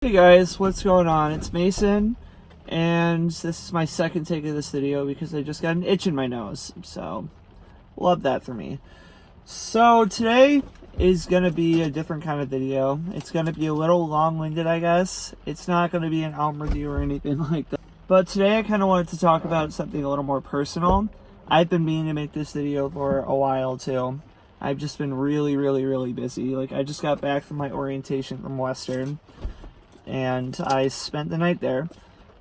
Hey guys, what's going on? It's Mason, and this is my second take of this video because I just got an itch in my nose, so love that for me. So today is going to be a different kind of video. It's going to be a little long-winded, I guess. It's not going to be an album review or anything like that. But today I kind of wanted to talk about something a little more personal. I've been meaning to make this video for a while too. I've just been really busy. Like, I just got back from my orientation from Western, and I spent the night there,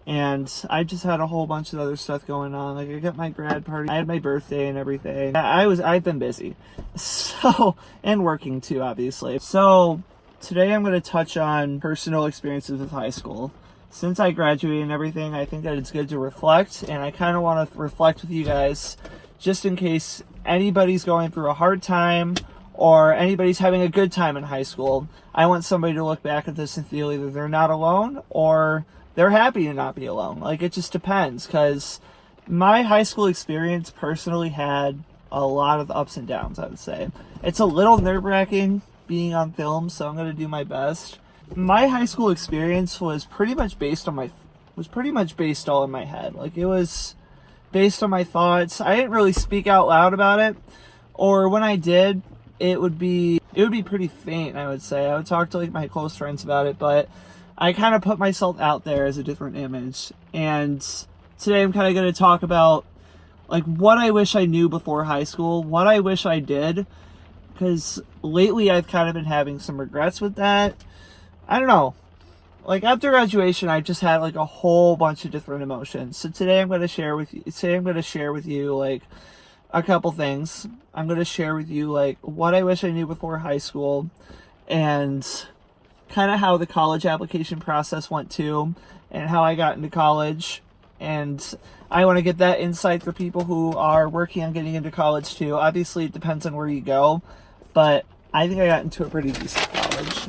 and I just had a whole bunch of other stuff going on. Like, I got my grad party, I had my birthday and everything. I've been busy, so, and working too, obviously. So today I'm going to touch on personal experiences with high school. Since I graduated and everything, I think that it's good to reflect, and I kind of want to reflect with you guys just in case anybody's going through a hard time or anybody's having a good time in high school. I want somebody to look back at this and feel either they're not alone or they're happy to not be alone. Like, it just depends, because my high school experience personally had a lot of ups and downs, I would say. It's a little nerve-wracking being on film, so I'm going to do my best. My high school experience was pretty much based all in my head. Like, it was based on my thoughts. I didn't really speak out loud about it, or when I did, it would be pretty faint, I would say. I would talk to like my close friends about it, but I kind of put myself out there as a different image. And today I'm kind of going to talk about like what I wish I knew before high school, what I wish I did, because lately I've kind of been having some regrets with that. I don't know. Like, after graduation, I just had like a whole bunch of different emotions. So today I'm going to share with you like a couple things. I'm going to share with you like what I wish I knew before high school, and kind of how the college application process went too, and how I got into college. And I want to get that insight for people who are working on getting into college too. Obviously, it depends on where you go, but I think I got into a pretty decent college.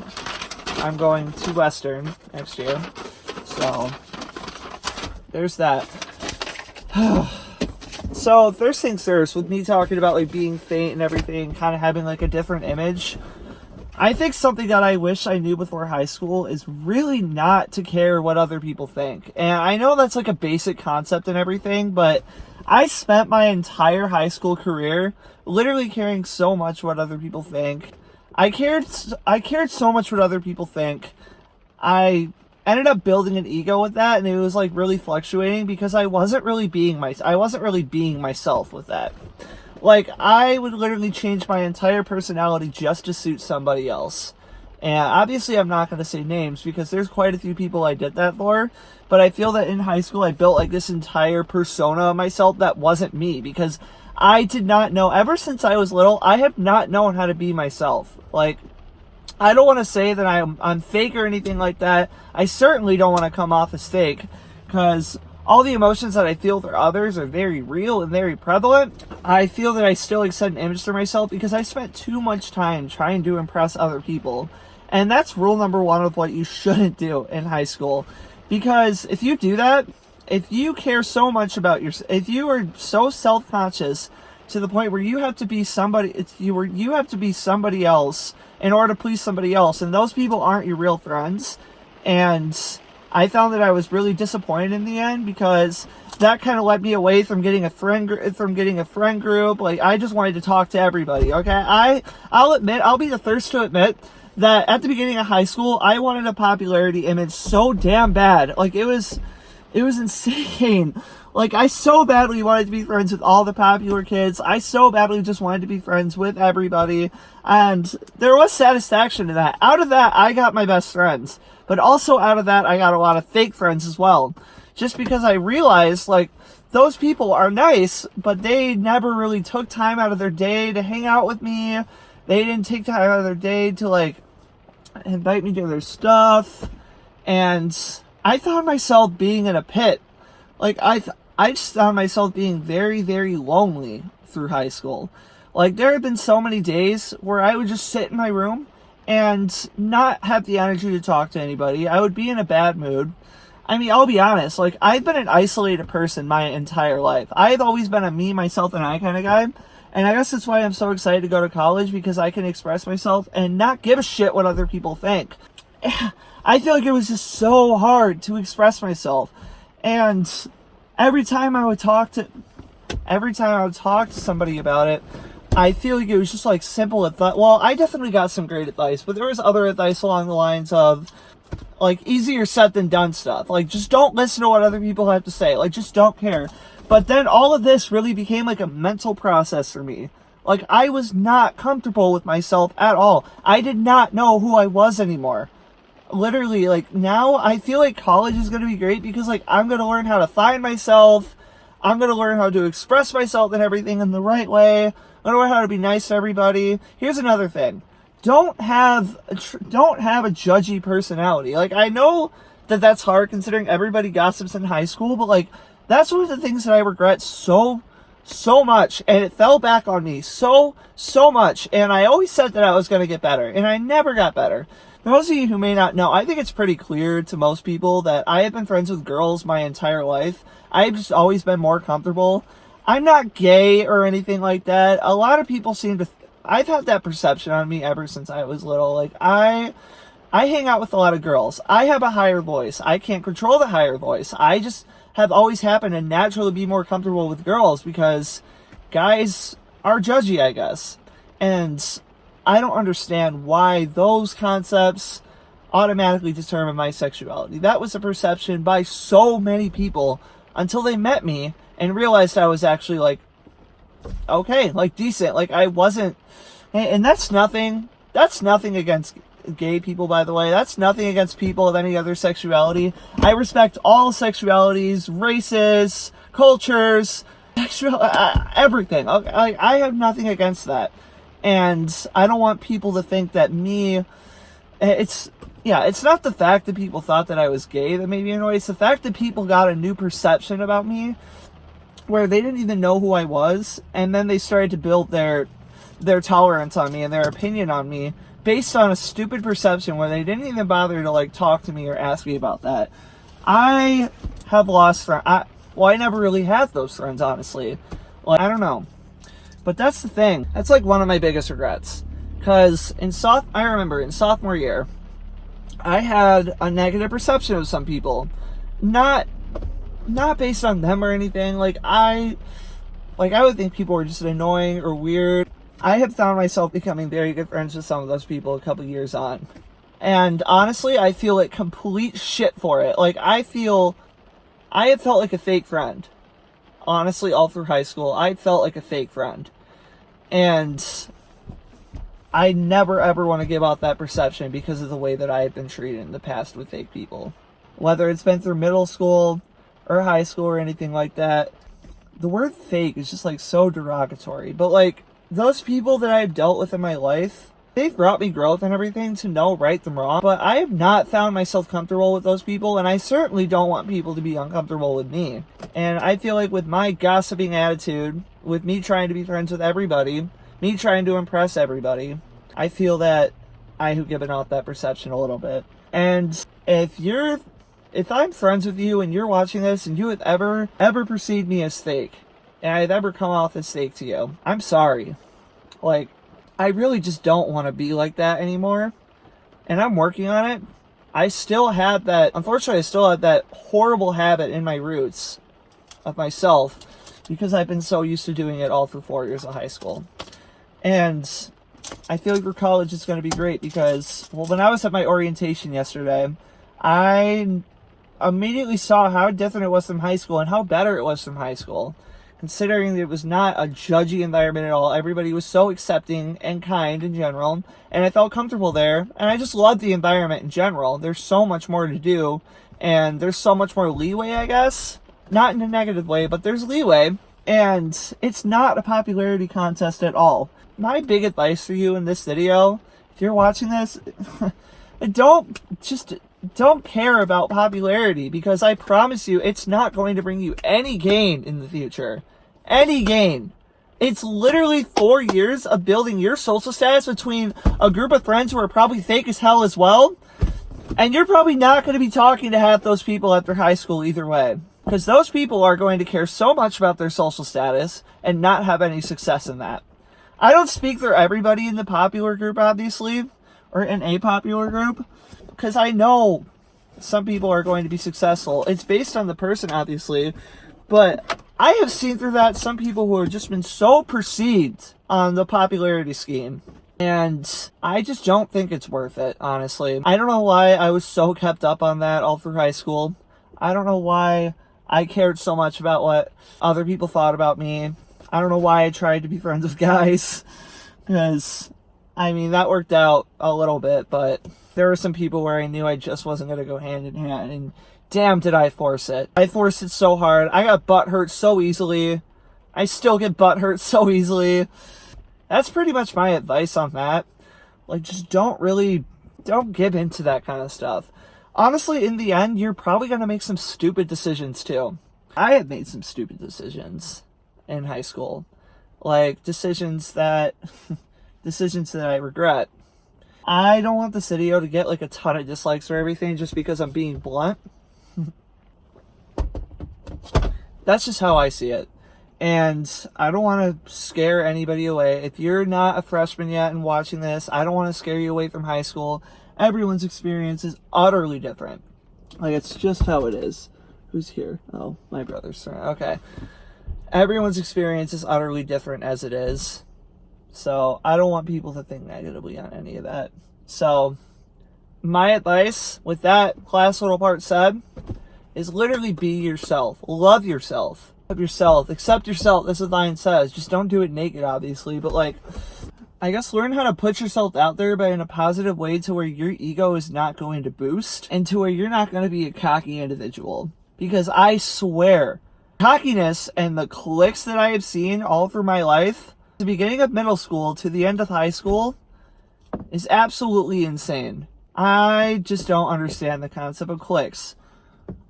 I'm going to Western next year, so there's that. So first things first, with me talking about like being faint and everything, kind of having like a different image, I think something that I wish I knew before high school is really not to care what other people think. And I know that's like a basic concept and everything, but I spent my entire high school career literally caring so much what other people think. I cared so much what other people think. I ended up building an ego with that, and it was like really fluctuating because I wasn't really being myself with that. Like, I would literally change my entire personality just to suit somebody else. And obviously I'm not going to say names because there's quite a few people I did that for, but I feel that in high school I built like this entire persona of myself that wasn't me, because I did not know, ever since I was little, I have not known how to be myself. Like, I don't want to say that I'm fake or anything like that. I certainly don't want to come off as fake, because all the emotions that I feel for others are very real and very prevalent. I feel that I still like set an image for myself because I spent too much time trying to impress other people. And that's rule number one of what you shouldn't do in high school. Because if you do that, if you care so much about if you are so self-conscious to the point where you have to be somebody, you have to be somebody else in order to please somebody else, and those people aren't your real friends. And I found that I was really disappointed in the end, because that kind of led me away from getting a friend group. Like, I just wanted to talk to everybody. Okay, I'll be the first to admit that at the beginning of high school, I wanted a popularity image so damn bad. Like, it was insane. Like, I so badly wanted to be friends with all the popular kids. I so badly just wanted to be friends with everybody. And there was satisfaction in that. Out of that, I got my best friends. But also out of that, I got a lot of fake friends as well. Just because I realized, like, those people are nice, but they never really took time out of their day to hang out with me. They didn't take time out of their day to, like, invite me to their stuff. And I found myself being in a pit. Like, I just found myself being very lonely through high school. Like, there have been so many days where I would just sit in my room and not have the energy to talk to anybody. I would be in a bad mood. I mean, I'll be honest, like, I've been an isolated person my entire life. I've always been a me, myself, and I kind of guy. And I guess that's why I'm so excited to go to college, because I can express myself and not give a shit what other people think. I feel like it was just so hard to express myself. And every time I would talk to somebody about it, I feel like it was just like simple advice. Well, I definitely got some great advice, but there was other advice along the lines of like easier said than done stuff. Like just don't listen to what other people have to say. Like just don't care. But then all of this really became like a mental process for me. Like I was not comfortable with myself at all. I did not know who I was anymore. Literally, like now I feel like college is going to be great because like I'm going to learn how to find myself. I'm going to learn how to express myself and everything in the right way. I'm going to learn how to be nice to everybody. Here's another thing. Don't have a judgy personality. Like, I know that that's hard considering everybody gossips in high school, but like, that's one of the things that I regret so much. And it fell back on me so much. And I always said that I was going to get better, and I never got better. For those of you who may not know, I think it's pretty clear to most people that I have been friends with girls my entire life. I've just always been more comfortable. I'm not gay or anything like that. A lot of people seem to... I've had that perception on me ever since I was little. Like, I hang out with a lot of girls. I have a higher voice. I can't control the higher voice. I just have always happened to naturally be more comfortable with girls because guys are judgy, I guess. And I don't understand why those concepts automatically determine my sexuality. That was a perception by so many people until they met me and realized I was actually like, okay, like decent. Like I wasn't, and that's nothing against gay people, by the way. That's nothing against people of any other sexuality. I respect all sexualities, races, cultures, everything. Okay, I have nothing against that. And I don't want people to think that it's not the fact that people thought that I was gay that made me annoyed. It's the fact that people got a new perception about me where they didn't even know who I was, and then they started to build their tolerance on me and their opinion on me based on a stupid perception where they didn't even bother to like talk to me or ask me about that. I have lost friends. I never really had those friends, honestly. Like, I don't know. But that's the thing. That's like one of my biggest regrets. Because I remember in sophomore year, I had a negative perception of some people. Not based on them or anything. Like I would think people were just annoying or weird. I have found myself becoming very good friends with some of those people a couple years on. And honestly, I feel like complete shit for it. Like I had felt like a fake friend. Honestly, all through high school, I felt like a fake friend. And I never ever want to give out that perception because of the way that I have been treated in the past with fake people. Whether it's been through middle school or high school or anything like that, the word fake is just like so derogatory. But like those people that I've dealt with in my life, they've brought me growth and everything to know right from wrong. But I have not found myself comfortable with those people, and I certainly don't want people to be uncomfortable with me. And I feel like with my gossiping attitude, with me trying to be friends with everybody, me trying to impress everybody, I feel that I have given out that perception a little bit. And if I'm friends with you and you're watching this and you have ever perceived me as fake, and I've ever come off as fake to you, I'm sorry. Like, I really just don't want to be like that anymore. And I'm working on it. Unfortunately, I still have that horrible habit in my roots of myself because I've been so used to doing it all through 4 years of high school. And I feel like for college it's going to be great because, well, when I was at my orientation yesterday, I immediately saw how different it was from high school and how better it was from high school. Considering that it was not a judgy environment at all. Everybody was so accepting and kind in general. And I felt comfortable there. And I just loved the environment in general. There's so much more to do. And there's so much more leeway, I guess. Not in a negative way, but there's leeway. And it's not a popularity contest at all. My big advice for you in this video, if you're watching this, don't care about popularity, because I promise you it's not going to bring you any gain in the future. Any gain. It's literally 4 years of building your social status between a group of friends who are probably fake as hell as well. And you're probably not going to be talking to half those people after high school either way. Because those people are going to care so much about their social status and not have any success in that. I don't speak for everybody in the popular group, obviously, or in a popular group. because I know some people are going to be successful. It's based on the person, obviously, but I have seen through that some people who have just been so perceived on the popularity scheme. And I just don't think it's worth it, honestly. I don't know why I was so kept up on that all through high school. I don't know why I cared so much about what other people thought about me. I don't know why I tried to be friends with guys. Because, I mean, that worked out a little bit, but there were some people where I knew I just wasn't going to go hand in hand. And damn, did I force it. I forced it so hard. I got butt hurt so easily. I still get butt hurt so easily. That's pretty much my advice on that. Like, just don't give into that kind of stuff. Honestly, in the end, you're probably going to make some stupid decisions too. I have made some stupid decisions in high school. Like, decisions that I regret. I don't want this video to get like a ton of dislikes or everything just because I'm being blunt. That's just how I see it. And I don't want to scare anybody away. If you're not a freshman yet and watching this, I don't want to scare you away from high school. Everyone's experience is utterly different. Like, it's just how it is. Who's here? Oh, my brother's turn. Okay. Everyone's experience is utterly different as it is. So I don't want people to think negatively on any of that. So my advice with that last little part said is literally be yourself. Love yourself. Love yourself. Accept yourself. That's what the line says. Just don't do it naked, obviously. But like, I guess learn how to put yourself out there, but in a positive way to where your ego is not going to boost and to where you're not going to be a cocky individual. Because I swear, cockiness and the cliques that I have seen all through my life, the beginning of middle school to the end of high school, is absolutely insane. I just don't understand the concept of cliques.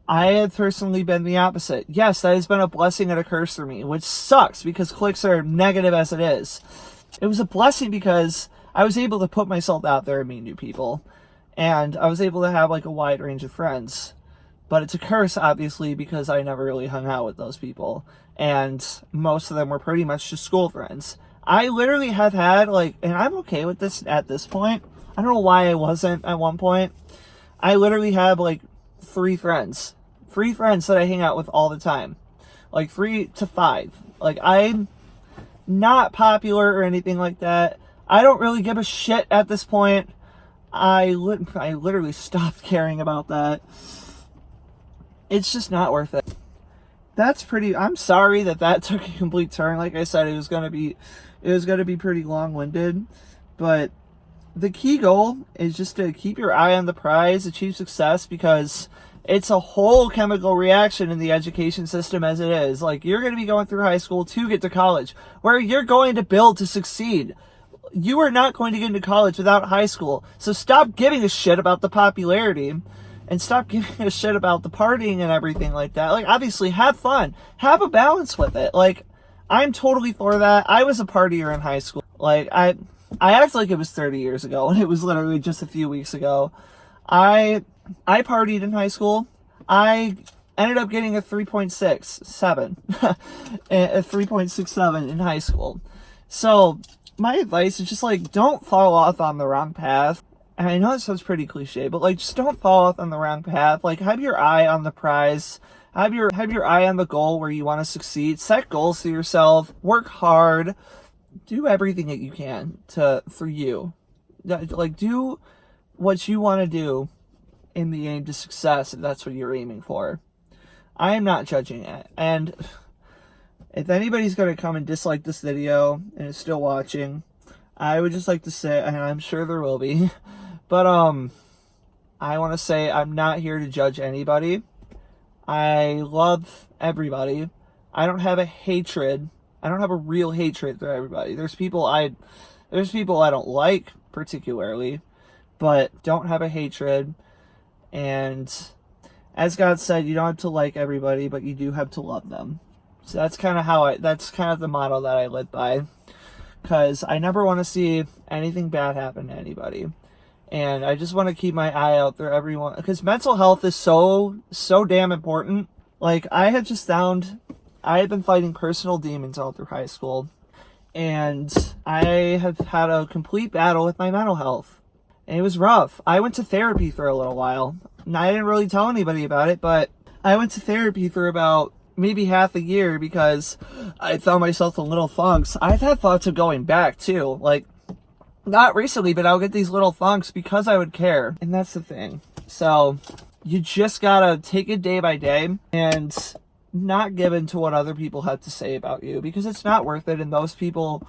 I have personally been the opposite. Yes, that has been a blessing and a curse for me, which sucks because cliques are negative as it is. It was a blessing because I was able to put myself out there and meet new people. And I was able to have like a wide range of friends. But it's a curse, obviously, because I never really hung out with those people. And most of them were pretty much just school friends. I literally have had, like, and I'm okay with this at this point. I don't know why I wasn't at one point. I literally have, like, 3 friends. 3 friends that I hang out with all the time. Like, 3 to 5. Like, I'm not popular or anything like that. I don't really give a shit at this point. I literally stopped caring about that. It's just not worth it. I'm sorry that took a complete turn. Like I said, it was going to be pretty long-winded, but the key goal is just to keep your eye on the prize, achieve success, because it's a whole chemical reaction in the education system as it is. Like, you're going to be going through high school to get to college, where you're going to build to succeed. You are not going to get into college without high school. So stop giving a shit about the popularity and stop giving a shit about the partying and everything like that. Like, obviously, have fun. Have a balance with it. Like, I'm totally for that. I was a partier in high school. Like, I act like it was 30 years ago, and it was literally just a few weeks ago. I partied in high school. I ended up getting a 3.67. A 3.67 in high school. So, my advice is just, like, don't fall off on the wrong path. And I know it sounds pretty cliche, but, like, just don't fall off on the wrong path. Like, have your eye on the prize. Have your eye on the goal where you want to succeed. Set goals for yourself. Work hard. Do everything that you can for you. Like, do what you want to do in the aim to success, if that's what you're aiming for. I am not judging it. And if anybody's going to come and dislike this video and is still watching, I would just like to say, and I'm sure there will be, but I want to say I'm not here to judge anybody. I love everybody. I don't have a hatred. I don't have a real hatred for everybody. There's people I don't like particularly, but don't have a hatred. And as God said, you don't have to like everybody, but you do have to love them. So that's kind of the motto that I live by, because I never want to see anything bad happen to anybody. And I just want to keep my eye out there, everyone, because mental health is so damn important. Like, I have been fighting personal demons all through high school, and I have had a complete battle with my mental health. And it was rough. I went to therapy for a little while. And I didn't really tell anybody about it, but I went to therapy for about maybe half a year because I found myself in little funks. I've had thoughts of going back too. Like, not recently, but I'll get these little funks because I would care. And that's the thing. So you just gotta take it day by day and not give in to what other people have to say about you, because it's not worth it, and those people's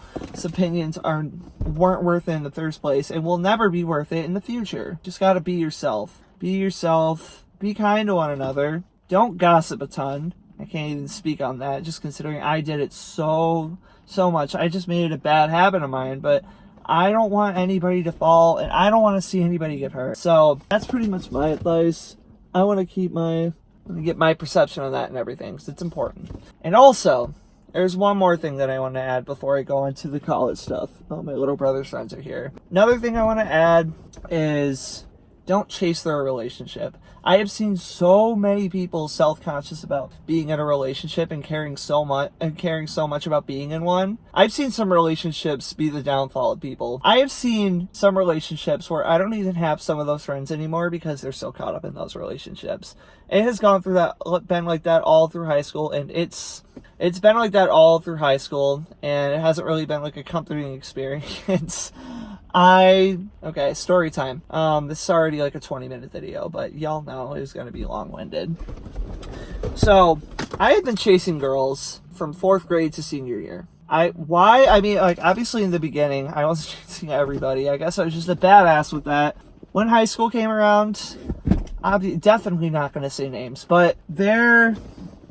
opinions weren't worth it in the first place and will never be worth it in the future. Just gotta be yourself. Be yourself. Be kind to one another. Don't gossip a ton. I can't even speak on that, just considering I did it so much. I just made it a bad habit of mine, but I don't want anybody to fall, and I don't want to see anybody get hurt. So that's pretty much my advice. I want to get my perception on that and everything, because it's important. And also, there's one more thing that I want to add before I go into the college stuff. Oh, my little brother's friends are here. Another thing I want to add is don't chase their relationship. I have seen so many people self-conscious about being in a relationship and caring so much about being in one. I've seen some relationships be the downfall of people. I have seen some relationships where I don't even have some of those friends anymore because they're so caught up in those relationships. It has been like that all through high school, and it's been like that all through high school, and it hasn't really been like a comforting experience. Okay, story time. This is already like a 20-minute video, but y'all know it was going to be long-winded. So, I had been chasing girls from 4th grade to senior year. Obviously in the beginning, I wasn't chasing everybody. I guess I was just a badass with that. When high school came around, I'm definitely not going to say names, but there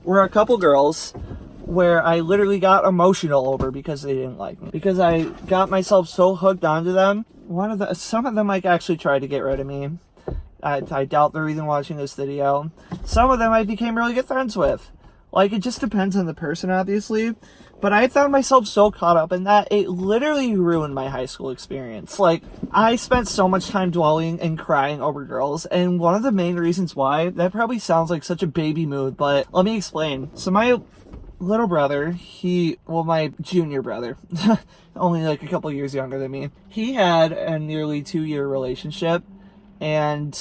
were a couple girls where I literally got emotional over because they didn't like me. Because I got myself so hooked onto them. Some of them like actually tried to get rid of me. I doubt they're even watching this video. Some of them I became really good friends with. Like, it just depends on the person, obviously. But I found myself so caught up in that it literally ruined my high school experience. Like, I spent so much time dwelling and crying over girls, and one of the main reasons why, that probably sounds like such a baby mood, but let me explain. So my little brother, my junior brother, only like a couple years younger than me, he had a nearly 2-year relationship, and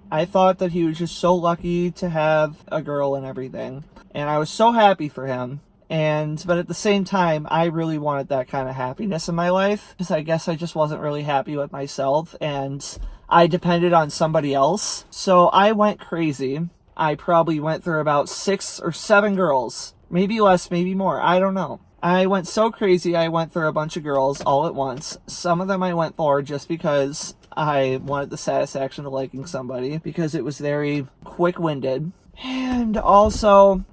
I thought that he was just so lucky to have a girl and everything, and I was so happy for him. But at the same time, I really wanted that kind of happiness in my life, because I guess I just wasn't really happy with myself, and I depended on somebody else. So I went crazy. I probably went through about 6 or 7 girls. Maybe less, maybe more. I don't know. I went so crazy, I went through a bunch of girls all at once. Some of them I went for just because I wanted the satisfaction of liking somebody, because it was very quick-winded. And also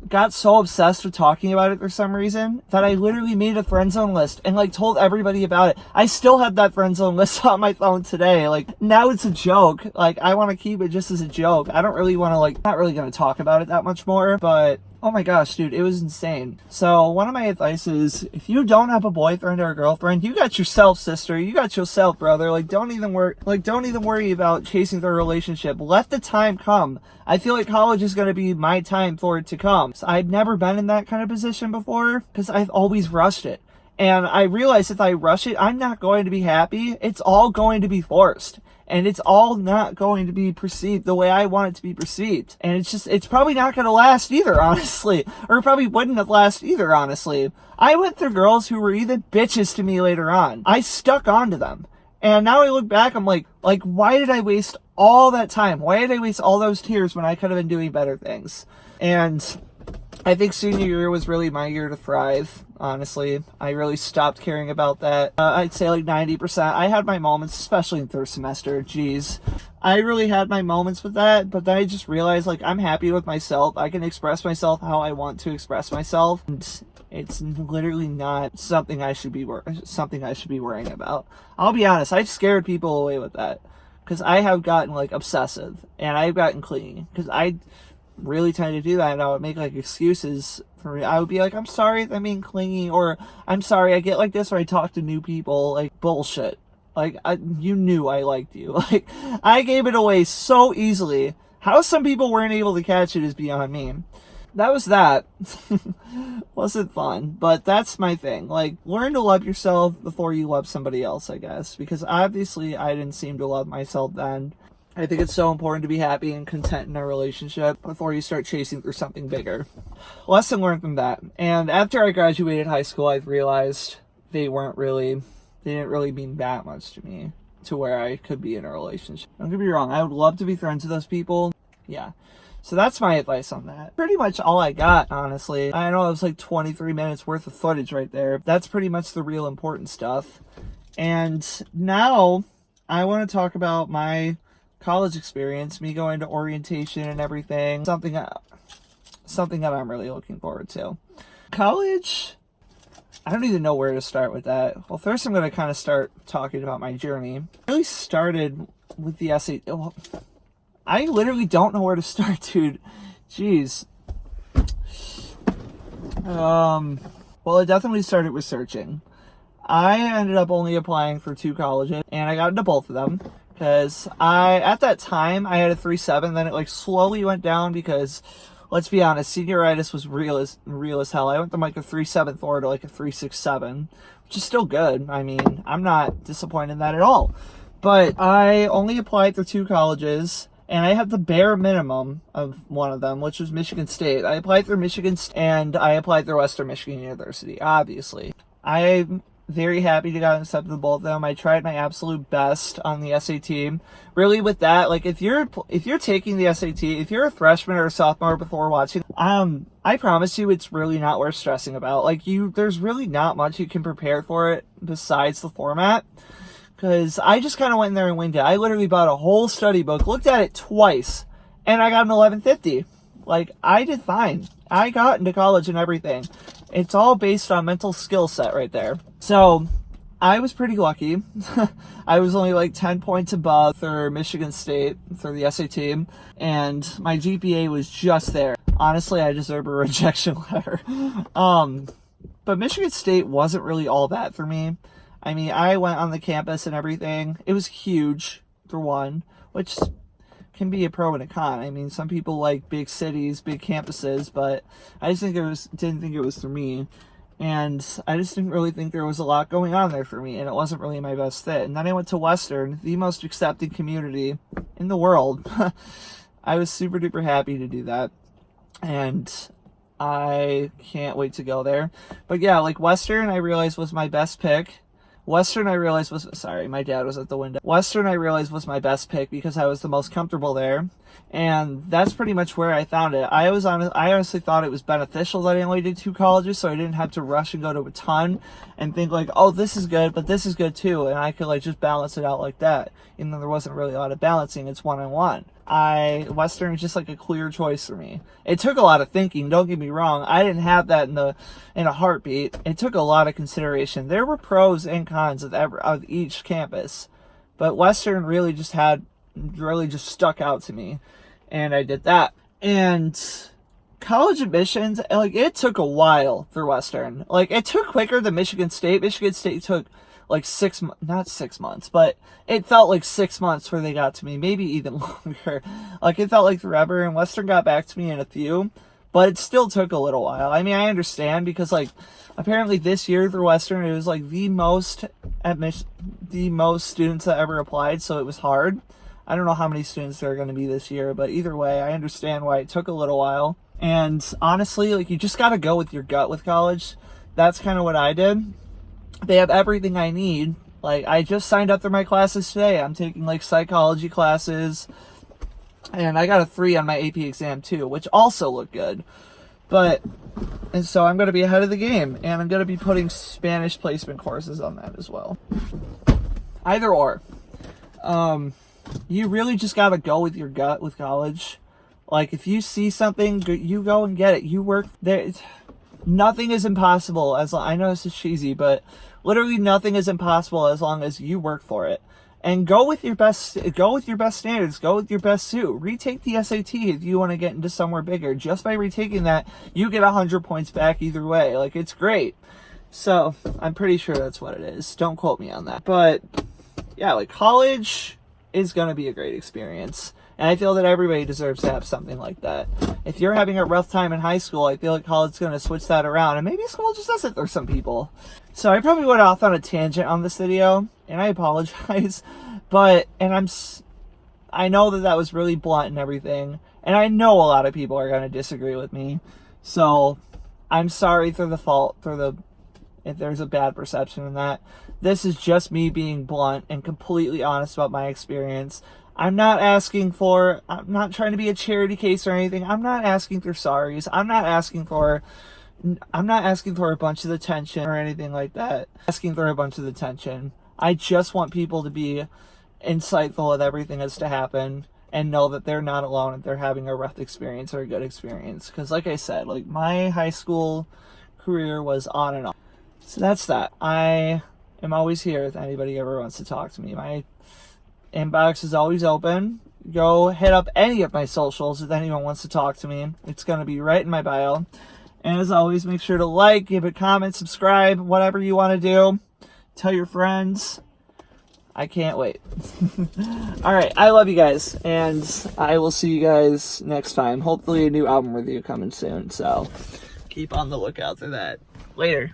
got so obsessed with talking about it for some reason that I literally made a friend zone list and like told everybody about it. I still have that friend zone list on my phone today. Like, now it's a joke. Like, I want to keep it just as a joke. I don't really want to not really going to talk about it that much more, but oh my gosh, dude, it was insane. So one of my advice is, if you don't have a boyfriend or a girlfriend, you got yourself, sister. You got yourself, brother. Don't even worry about chasing the relationship. Let the time come. I feel like college is going to be my time for it to come. So I've never been in that kind of position before because I've always rushed it. And I realize if I rush it, I'm not going to be happy. It's all going to be forced. And it's all not going to be perceived the way I want it to be perceived. And it's probably not going to last either, honestly. Or it probably wouldn't have lasted either, honestly. I went through girls who were even bitches to me later on. I stuck onto them. And now I look back, I'm like, why did I waste all that time? Why did I waste all those tears when I could have been doing better things? And I think senior year was really my year to thrive, honestly. I really stopped caring about that. I'd say 90%. I had my moments, especially in third semester. Jeez. I really had my moments with that, but then I just realized, I'm happy with myself. I can express myself how I want to express myself. And it's literally not something I should be worrying about. I'll be honest, I've scared people away with that. Because I have gotten, obsessive. And I've gotten clingy. Because I really tend to do that, and I would make excuses for me. I would be I'm sorry if I'm being clingy, or I'm sorry I get like this, or I talk to new people. Bullshit. You knew I liked you. I gave it away so easily. How some people weren't able to catch it is beyond me. that was that. Wasn't fun, but that's my thing. Like, learn to love yourself before you love somebody else, I guess, because obviously I didn't seem to love myself then. I think it's so important to be happy and content in a relationship before you start chasing for something bigger. Lesson learned from that. And after I graduated high school, I realized they didn't really mean that much to me to where I could be in a relationship. Don't get me wrong, I would love to be friends with those people. Yeah. So that's my advice on that. Pretty much all I got, honestly. I know it was like 23 minutes worth of footage right there. That's pretty much the real important stuff. And now I want to talk about my college experience, me going to orientation and everything. Something that I'm really looking forward to. College, I don't even know where to start with that. Well, first I'm going to kind of start talking about my journey. I really started with the SAT. Well, I literally don't know where to start, dude. Jeez. Well, it definitely started with searching. I ended up only applying for 2 colleges, and I got into both of them. Because at that time, I had a 3.7, then it like slowly went down because, let's be honest, senioritis was real as hell. I went from like a 3.74 to like a 3.67, which is still good. I mean, I'm not disappointed in that at all. But I only applied for 2 colleges, and I had the bare minimum of one of them, which was Michigan State. I applied for Michigan State, and I applied for Western Michigan University, obviously. I'm very happy to get accepted to both of them. I tried my absolute best on the SAT. Really, with that, like, if you're taking the SAT, if you're a freshman or a sophomore before watching, I promise you it's really not worth stressing about. Like, there's really not much you can prepare for it besides the format. Because I just kind of went in there and winged it. I literally bought a whole study book, looked at it twice, and I got an 1150. Like, I did fine. I got into college and everything. It's all based on mental skill set right there. So, I was pretty lucky. I was only like 10 points above for Michigan State, for the SAT, and my GPA was just there. Honestly, I deserve a rejection letter. But Michigan State wasn't really all that for me. I mean, I went on the campus and everything. It was huge, for one, which can be a pro and a con. I mean, some people like big cities, big campuses, but I just didn't think it was for me. And I just didn't really think there was a lot going on there for me, and it wasn't really my best fit. And then I went to Western, the most accepting community in the world. I was super duper happy to do that. And I can't wait to go there. But yeah, like Western, I realized was my best pick. Western, I realized was, sorry, my dad was at the window. Western, I realized was my best pick because I was the most comfortable there. And that's pretty much where I found it. I honestly thought it was beneficial that I only did 2 colleges, so I didn't have to rush and go to a ton and think like, oh, this is good, but this is good too. And I could like just balance it out like that. Even though there wasn't really a lot of balancing, it's one-on-one. Western is just like a clear choice for me. It took a lot of thinking, don't get me wrong. I didn't have that in a heartbeat. It took a lot of consideration. There were pros and cons of each campus, but Western really just stuck out to me, and I did that. And college admissions, like, it took a while for Western. Like, it took quicker than Michigan State. Michigan State took like not 6 months, but it felt like 6 months where they got to me, maybe even longer. Like, it felt like forever, and Western got back to me in a few, but it still took a little while. I mean, I understand, because like apparently this year through Western, it was like the most students that ever applied, so it was hard. I don't know how many students there are going to be this year, but either way, I understand why it took a little while. And honestly, like, you just got to go with your gut with college. That's kind of what I did. They have everything I need. Like, I just signed up for my classes today. I'm taking like psychology classes, and I got a 3 on my AP exam too, which also looked good. And so I'm going to be ahead of the game, and I'm going to be putting Spanish placement courses on that as well. Either or. You really just got to go with your gut with college. Like, if you see something, you go and get it. You work there. Nothing is impossible. I know this is cheesy, but literally nothing is impossible as long as you work for it. And go with your best standards. Go with your best suit. Retake the SAT if you want to get into somewhere bigger. Just by retaking that, you get 100 points back either way. Like, it's great. So, I'm pretty sure that's what it is. Don't quote me on that. But, yeah, like, college is going to be a great experience. And I feel that everybody deserves to have something like that. If you're having a rough time in high school, I feel like college's going to switch that around. And maybe school just does it for some people. So I probably went off on a tangent on this video, and I apologize. I know that was really blunt and everything. And I know a lot of people are going to disagree with me. So I'm sorry for the fault, if there's a bad perception in that. This is just me being blunt and completely honest about my experience. I'm not trying to be a charity case or anything. I'm not asking for sorries. I'm not asking for a bunch of attention or anything like that. I just want people to be insightful with everything that's to happen and know that they're not alone if they're having a rough experience or a good experience. Because like I said, like my high school career was on and off. So that's that. I am always here if anybody ever wants to talk to me. My inbox is always open. Go hit up any of my socials if anyone wants to talk to me. It's going to be right in my bio. And as always, make sure to like, give a comment, subscribe, whatever you want to do. Tell your friends. I can't wait. All right, I love you guys, and I will see you guys next time. Hopefully a new album review coming soon, so keep on the lookout for that. Later.